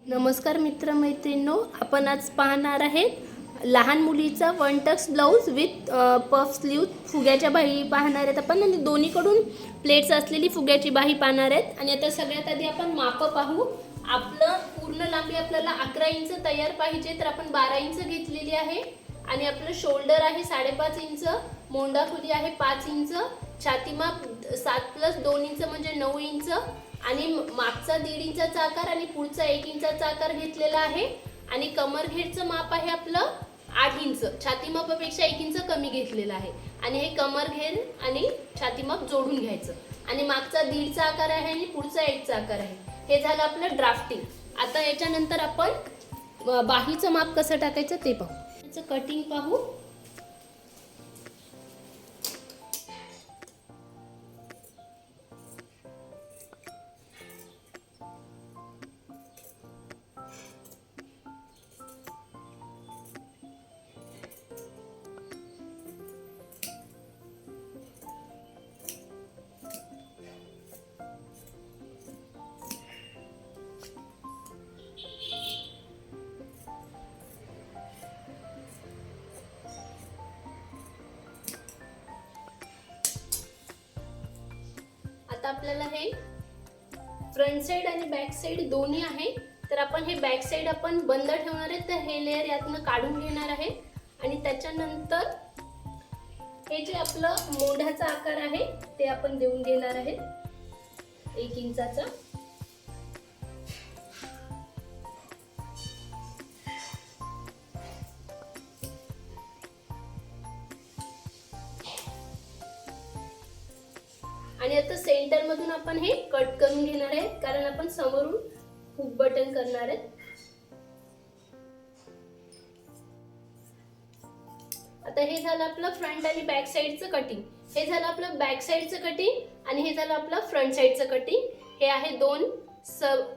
नमस्कार मित्रमैत्रिणींनो, आपण आज पाहणार आहेत लहान मुलीचा one tucks blouse with puff sleeve फुग्याच्या बाही पाहणार आहेत आपण, आणि दोन्हीकडून प्लेट्स असलेली फुग्याची बाही पाहणार आहेत। आणि आता सगळ्यात आधी आपण माप पाहू। आपलं पूर्ण लांबी आपल्याला 11 इंच तयार पाहिजे, तर आपण 12 इंच घेतलेली आहे। आणि आपलं शोल्डर आहे 5.5 इंच, मोंडा खोली आहे 5 इंच, छाती माप 7+2 इंच म्हणजे 9 इंच, आणि मागचा 1.5 इंचाचा आकार आणि पुढचा 1 इंचाचा आकार घेतलेला आहे। आणि कमर घेरचं माप आहे आपलं 8 इंच, छाती मापापेक्षा 1 इंच कमी घेतलेला आहे। आणि हे कमर घेर आणि छाती माप जोडून घ्यायचं। आणि मागचा 1.5चा आकार आहे आणि पुढचा 1चा आकार आहे। हे झालं आपलं ड्राफ्टिंग। आता याच्यानंतर आपण बाहीचं माप कसं टाकायचं ते पाहू। याचं कटिंग पाहू। आता आपल्याला हे फ्रंट साइड आणि बॅक साइड दोन्ही आहे, तर आपण हे बॅक साइड आपण बंद ठेवणार आहे, तर हे लेयर यातनं काढून घेणार आहे। आणि त्याच्यानंतर हे जे आपलं मोंढ्याचा आकार आहे ते आपण देऊन घेणार आहे 1 इंचाचा। आणि आता सेंटर मधून आपण हे कट करून घेणार आहे, कारण आपण समोरून हुक बटन करणार आहे। आता हे झालं आपलं फ्रंट आणि बॅक साइडचं कटिंग। हे झालं आपलं बॅक साइडचं कटिंग आणि हे झालं आपलं फ्रंट साइडचं कटिंग। हे आहे दोन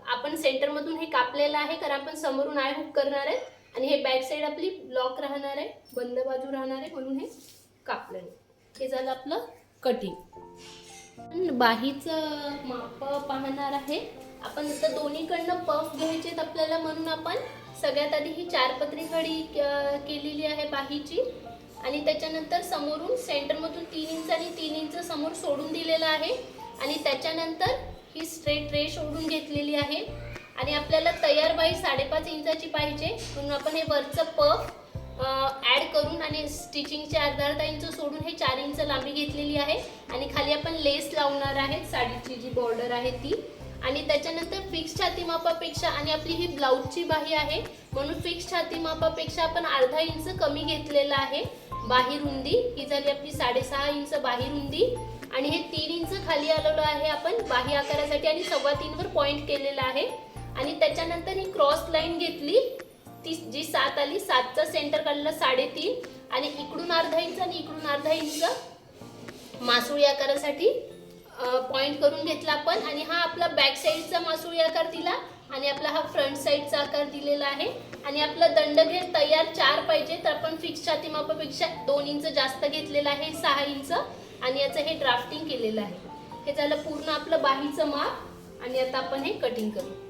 आपण सेंटर मधून हे कापलेलं आहे, कारण आपण समोरून आय हुक करणार आहे। आणि हे बॅक साइड आपली ब्लॉक राहणार आहे, बंद बाजू राहणार आहे, म्हणून हे कापलेलं। हे झालं आपलं कटिंग। बाहीचं माप पाहणार आहे आपण। आता दोन्हीकडनं पफ घ्यायचेत आपल्याला, म्हणून आपण सगळ्यात आधी ही 4 पदरी खडी केलेली आहे बाहीची। आणि त्याच्यानंतर समोरून सेंटर मधून 3 इंच आणि 3 इंच समोर सोडून दिलेला आहे। आणि त्याच्यानंतर ही स्ट्रेट रेष ओढून घेतलेली आहे। आणि आपल्याला तयार बाही 5.5 इंचाची पाहिजे, म्हणून आपण हे वरचं पफ ऍड करून आणि स्टिचिंगचे अर्धा इंच सोडून हे 4 इंच लांबी घेतलेली आहे। आणि खाली आपण लेस लावणार आहे, साडीची जी बॉर्डर आहे ती। आणि त्याच्यानंतर फिक्स छाती मापापेक्षा, आणि आपली ही ब्लाऊजची बाही आहे म्हणून फिक्स छाती मापापेक्षा आपण अर्धा इंच कमी घेतलेला आहे बाही रुंदी। ही झाली आपली 6.5 इंच बाही रुंदी। आणि हे 3 इंच खाली आलेलो आहे आपण बाही आकारासाठी, आणि 3.25 वर पॉइंट केलेला आहे। आणि त्याच्यानंतर ही क्रॉस लाईन घेतली, ती जी 7 आली, 7चा सेंटर काढला 3.5, आणि इकडून अर्धा इंच आणि इकडून अर्धा इंच मासोळी आकारासाठी पॉइंट करून घेतला आपण। आणि हा आपला बॅक साइडचा मासोळी आकार दिला, आणि आपला हा फ्रंट साइडचा आकार दिलेला आहे। आणि आपला दंडघेर तयार 4 पाहिजे, तर आपण फिक्स छाती मापापेक्षा 2 इंच जास्त घेतलेला आहे, 6 इंच। आणि याचं हे ड्राफ्टिंग केलेलं आहे। हे झालं पूर्ण आपलं बाहीचं माप। आणि आता आपण हे कटिंग करू,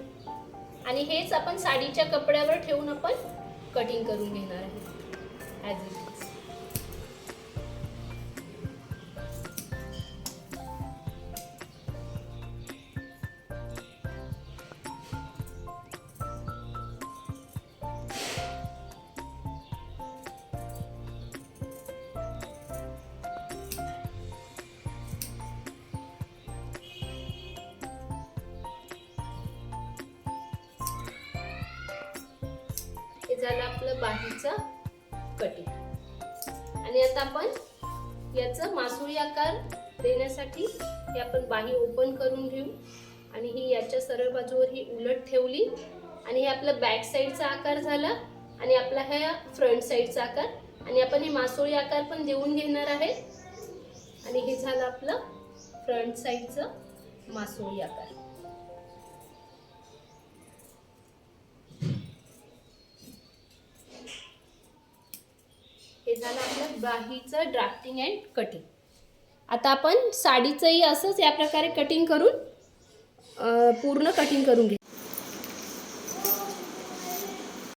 आणि हेच आपण साडीच्या कपड्यावर ठेवून आपण कटिंग करून घेणार आहे ॲज इट इज। हे झालं आपलं बाहीचं कटिंग। आणि आता आपण याचं मासोळी आकार देण्यासाठी हे आपण बाही ओपन करून घेऊ, आणि ही याच्या सरळ बाजूवर ही उलट ठेवली। आणि हे आपलं बॅक साइडचा आकार झाला, आणि आपला हा फ्रंट साइडचा आकार। आणि आपण हे मासोळी आकार पण देऊन घेणार आहे। आणि हे झालं आपलं फ्रंट साइडचं मासोळी आकार। हे झालं आपलं बाहीचं ड्राफ्टिंग अँड कटिंग। आता आपण साडीचंही असंच या प्रकारे कटिंग करून पूर्ण कटिंग करून घेऊ।